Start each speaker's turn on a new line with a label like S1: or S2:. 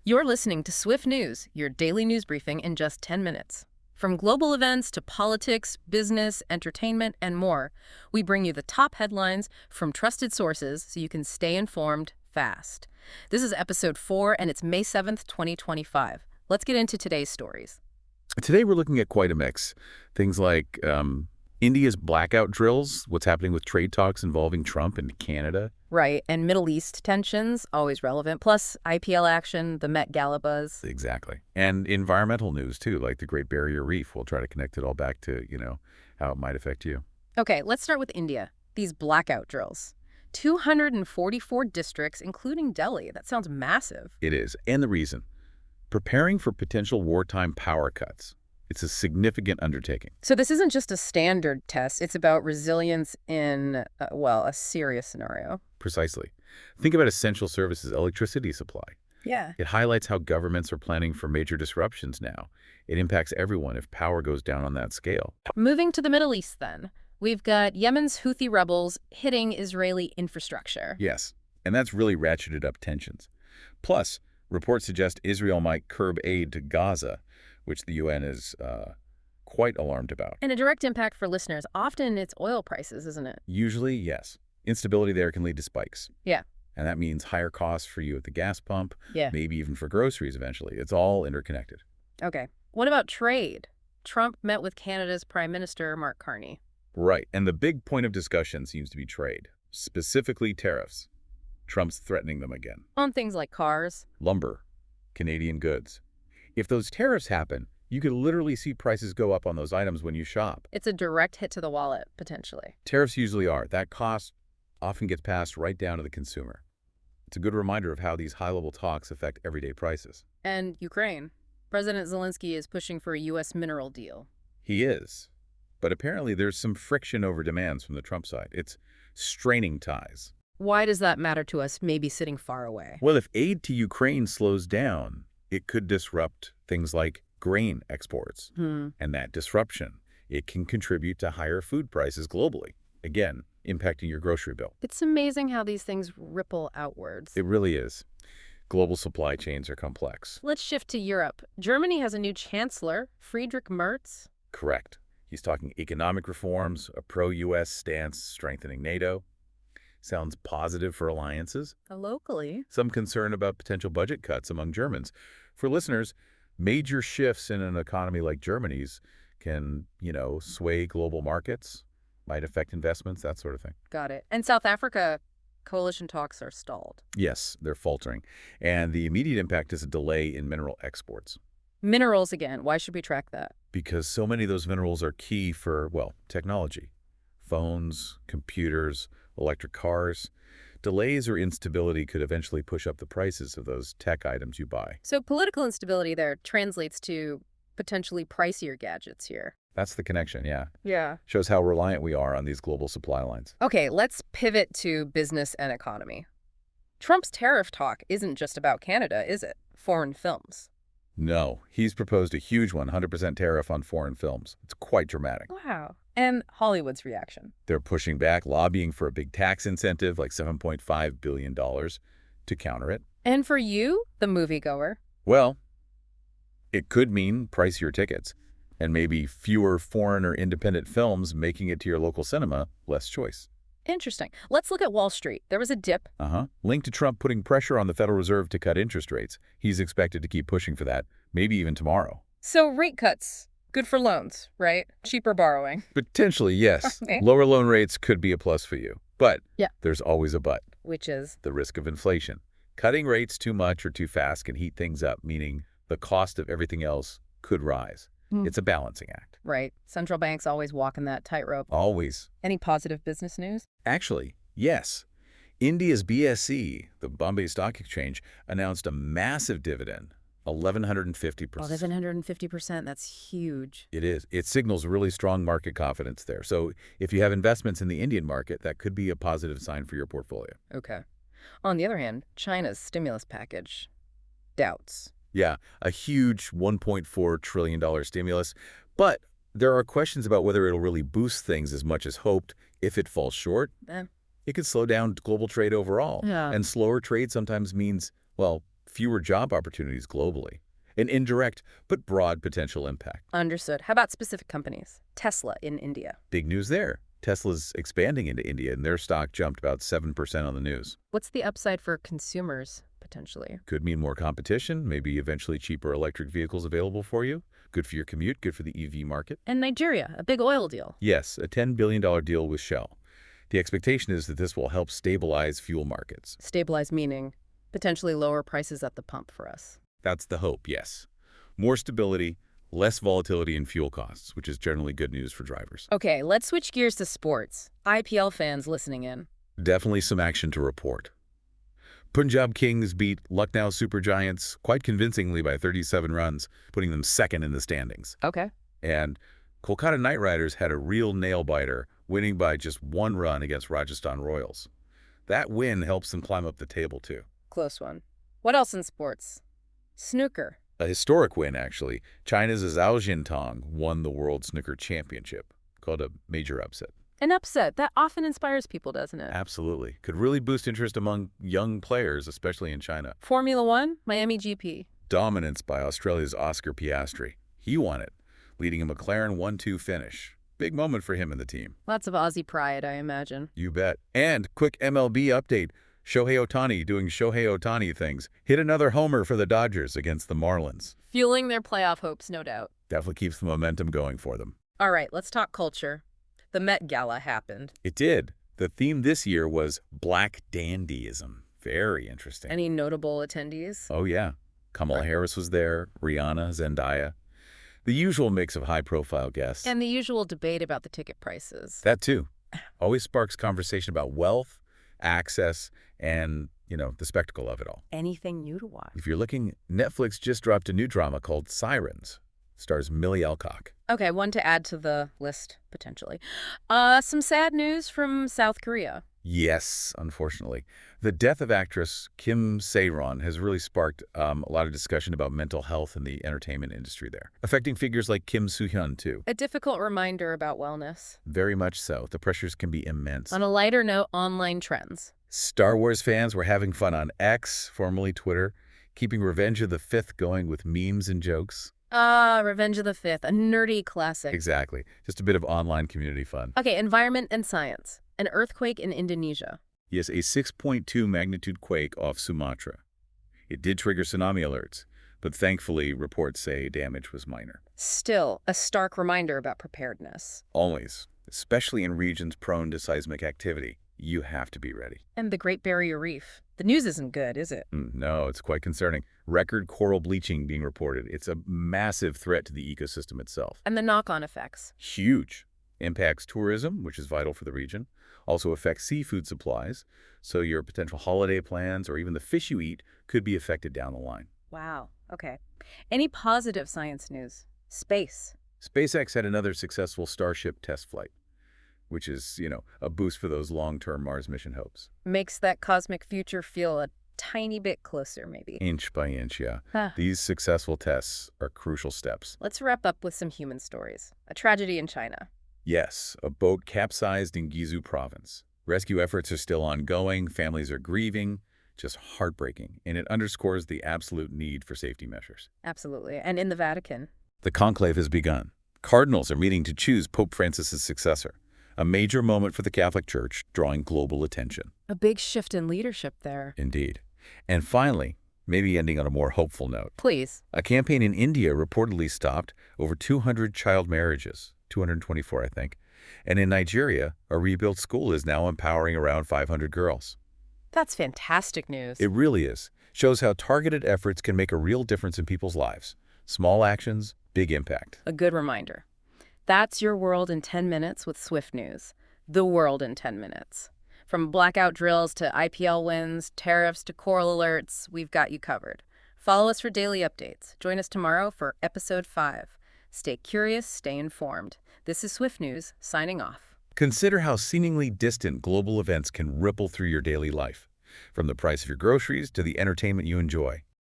S1: You're listening to Swift News, your daily news briefing in just 10 minutes. From global events to politics, business, entertainment, and more, we bring you the top headlines from trusted sources so you can stay informed fast. This is episode 4, and it's May 7th, 2025. Let's get into today's stories.
S2: Today we're looking at quite a mix. Things like India's blackout drills, what's happening with trade talks involving Trump and Canada.
S1: Right, and Middle East tensions, always relevant, plus IPL action, the Met Gala buzz.
S2: Exactly. And environmental news, too, like the Great Barrier Reef. We'll try to connect it all back to, how it might affect you.
S1: Okay, let's start with India. These blackout drills. 244 districts, including Delhi. That sounds massive.
S2: It is. And the reason. Preparing for potential wartime power cuts. It's a significant undertaking.
S1: So this isn't just a standard test. It's about resilience in, a serious scenario.
S2: Precisely. Think about essential services, electricity supply.
S1: Yeah.
S2: It highlights how governments are planning for major disruptions now. It impacts everyone if power goes down on that scale.
S1: Moving to the Middle East, then. We've got Yemen's Houthi rebels hitting Israeli infrastructure.
S2: Yes, and that's really ratcheted up tensions. Plus, reports suggest Israel might curb aid to Gaza, which the UN is quite alarmed about.
S1: And a direct impact for listeners. Often it's oil prices, isn't it?
S2: Usually, yes. Instability there can lead to spikes.
S1: Yeah.
S2: And that means higher costs for you at the gas pump,
S1: Yeah.
S2: maybe even for groceries eventually. It's all interconnected.
S1: Okay. What about trade? Trump met with Canada's Prime Minister, Mark Carney.
S2: Right, and the big point of discussion seems to be trade, specifically tariffs. Trump's threatening them again.
S1: On things like cars.
S2: Lumber, Canadian goods. If those tariffs happen, you could literally see prices go up on those items when you shop.
S1: It's a direct hit to the wallet, potentially.
S2: Tariffs usually are. That cost often gets passed right down to the consumer. It's a good reminder of how these high-level talks affect everyday prices.
S1: And Ukraine. President Zelensky is pushing for a U.S. mineral deal.
S2: He is. But apparently there's some friction over demands from the Trump side. It's straining ties.
S1: Why does that matter to us, maybe sitting far away?
S2: Well, if aid to Ukraine slows down, it could disrupt things like grain exports. And that disruption, it can contribute to higher food prices globally. Again, impacting your grocery bill.
S1: It's amazing how these things ripple outwards.
S2: It really is. Global supply chains are complex.
S1: Let's shift to Europe. Germany has a new chancellor, Friedrich Merz.
S2: Correct. He's talking economic reforms, a pro-U.S. stance, strengthening NATO. Sounds positive for alliances.
S1: Locally.
S2: Some concern about potential budget cuts among Germans. For listeners, major shifts in an economy like Germany's can, sway global markets, might affect investments, that sort of thing.
S1: Got it. And South Africa, coalition talks are stalled.
S2: Yes, they're faltering. And the immediate impact is a delay in mineral exports.
S1: Minerals again. Why should we track that?
S2: Because so many of those minerals are key for, technology. Phones, computers, electric cars. Delays or instability could eventually push up the prices of those tech items you buy.
S1: So political instability there translates to potentially pricier gadgets here.
S2: That's the connection, yeah.
S1: Yeah.
S2: Shows how reliant we are on these global supply lines.
S1: Okay, let's pivot to business and economy. Trump's tariff talk isn't just about Canada, is it? Foreign films.
S2: No, he's proposed a huge 100% tariff on foreign films. It's quite dramatic.
S1: Wow. And Hollywood's reaction.
S2: They're pushing back, lobbying for a big tax incentive like $7.5 billion to counter it.
S1: And for you, the moviegoer?
S2: Well, it could mean pricier tickets and maybe fewer foreign or independent films making it to your local cinema, less choice.
S1: Interesting. Let's look at Wall Street. There was a dip.
S2: Linked to Trump putting pressure on the Federal Reserve to cut interest rates. He's expected to keep pushing for that, maybe even tomorrow.
S1: So rate cuts. Good for loans, right? Cheaper borrowing.
S2: Potentially, yes.
S1: Okay.
S2: Lower loan rates could be a plus for you. But
S1: Yeah.
S2: there's always a but.
S1: Which is?
S2: The risk of inflation. Cutting rates too much or too fast can heat things up, meaning the cost of everything else could rise. It's a balancing act.
S1: Right. Central banks always walking that tightrope.
S2: Always.
S1: Any positive business news?
S2: Actually, yes. India's BSE, the Bombay Stock Exchange, announced a massive dividend, 1,150%.
S1: 1,150%. That's huge.
S2: It is. It signals really strong market confidence there. So if you have investments in the Indian market, that could be a positive sign for your portfolio.
S1: Okay. On the other hand, China's stimulus package. Doubts.
S2: Yeah, a huge $1.4 trillion stimulus. But there are questions about whether it'll really boost things as much as hoped. If it falls short, it could slow down global trade overall.
S1: Yeah.
S2: And slower trade sometimes means, fewer job opportunities globally. An indirect but broad potential impact.
S1: Understood. How about specific companies? Tesla in India.
S2: Big news there. Tesla's expanding into India, and their stock jumped about 7% on the news.
S1: What's the upside for consumers, potentially?
S2: Could mean more competition, maybe eventually cheaper electric vehicles available for you. Good for your commute, good for the EV market.
S1: And Nigeria, a big oil deal.
S2: Yes, a $10 billion deal with Shell. The expectation is that this will help stabilize fuel markets.
S1: Stabilize meaning potentially lower prices at the pump for us.
S2: That's the hope, yes. More stability, less volatility in fuel costs, which is generally good news for drivers.
S1: Okay, let's switch gears to sports. IPL fans listening in.
S2: Definitely some action to report. Punjab Kings beat Lucknow Super Giants quite convincingly by 37 runs, putting them second in the standings.
S1: Okay.
S2: And Kolkata Knight Riders had a real nail-biter, winning by just 1 run against Rajasthan Royals. That win helps them climb up the table, too.
S1: Close one. What else in sports? Snooker.
S2: A historic win, actually. China's Zhao Jintong won the World Snooker Championship, called a major upset.
S1: An upset. That often inspires people, doesn't it?
S2: Absolutely. Could really boost interest among young players, especially in China.
S1: Formula One, Miami GP.
S2: Dominance by Australia's Oscar Piastri. He won it, leading a McLaren 1-2 finish. Big moment for him and the team.
S1: Lots of Aussie pride, I imagine.
S2: You bet. And quick MLB update. Shohei Ohtani doing Shohei Ohtani things. Hit another homer for the Dodgers against the Marlins.
S1: Fueling their playoff hopes, no doubt.
S2: Definitely keeps the momentum going for them.
S1: All right, let's talk culture. The Met Gala happened.
S2: It did. The theme this year was Black Dandyism. Very interesting.
S1: Any notable attendees?
S2: Oh, yeah. Kamala Harris was there, Rihanna, Zendaya. The usual mix of high-profile guests.
S1: And the usual debate about the ticket prices.
S2: That, too. Always sparks conversation about wealth, access, and, the spectacle of it all.
S1: Anything new to watch?
S2: If you're looking, Netflix just dropped a new drama called Sirens. Stars Millie Alcock.
S1: Okay, one to add to the list, potentially. Some sad news from South Korea.
S2: Yes, unfortunately. The death of actress Kim Se-ron has really sparked a lot of discussion about mental health in the entertainment industry there, affecting figures like Kim Soo-hyun, too.
S1: A difficult reminder about wellness.
S2: Very much so. The pressures can be immense.
S1: On a lighter note, online trends.
S2: Star Wars fans were having fun on X, formerly Twitter, keeping Revenge of the Fifth going with memes and jokes.
S1: Revenge of the Fifth, a nerdy classic.
S2: Exactly. Just a bit of online community fun.
S1: Okay, environment and science. An earthquake in Indonesia.
S2: Yes, a 6.2 magnitude quake off Sumatra. It did trigger tsunami alerts, but thankfully reports say damage was minor.
S1: Still, a stark reminder about preparedness.
S2: Always, especially in regions prone to seismic activity, you have to be ready.
S1: And the Great Barrier Reef. The news isn't good, is it?
S2: No, it's quite concerning. Record coral bleaching being reported. It's a massive threat to the ecosystem itself.
S1: And the knock-on effects.
S2: Huge. Impacts tourism, which is vital for the region. Also affects seafood supplies, so your potential holiday plans or even the fish you eat could be affected down the line.
S1: Wow. Okay. Any positive science news? Space.
S2: SpaceX had another successful Starship test flight, which is, a boost for those long-term Mars mission hopes.
S1: Makes that cosmic future feel a tiny bit closer, maybe.
S2: Inch by inch, yeah.
S1: Huh.
S2: These successful tests are crucial steps.
S1: Let's wrap up with some human stories. A tragedy in China.
S2: Yes, a boat capsized in Guizhou province. Rescue efforts are still ongoing, families are grieving, just heartbreaking, and it underscores the absolute need for safety measures.
S1: Absolutely. And in the Vatican.
S2: The conclave has begun. Cardinals are meeting to choose Pope Francis's successor, a major moment for the Catholic Church, drawing global attention.
S1: A big shift in leadership there.
S2: Indeed. And finally, maybe ending on a more hopeful note.
S1: Please.
S2: A campaign in India reportedly stopped over 200 child marriages. 224, I think. And in Nigeria, a rebuilt school is now empowering around 500 girls.
S1: That's fantastic news.
S2: It really is. Shows how targeted efforts can make a real difference in people's lives. Small actions, big impact.
S1: A good reminder. That's your world in 10 minutes with SwiftNews. The world in 10 minutes. From blackout drills to IPL wins, tariffs to coral alerts, we've got you covered. Follow us for daily updates. Join us tomorrow for episode 5. Stay curious, stay informed. This is SwiftNews, signing off.
S2: Consider how seemingly distant global events can ripple through your daily life, from the price of your groceries to the entertainment you enjoy.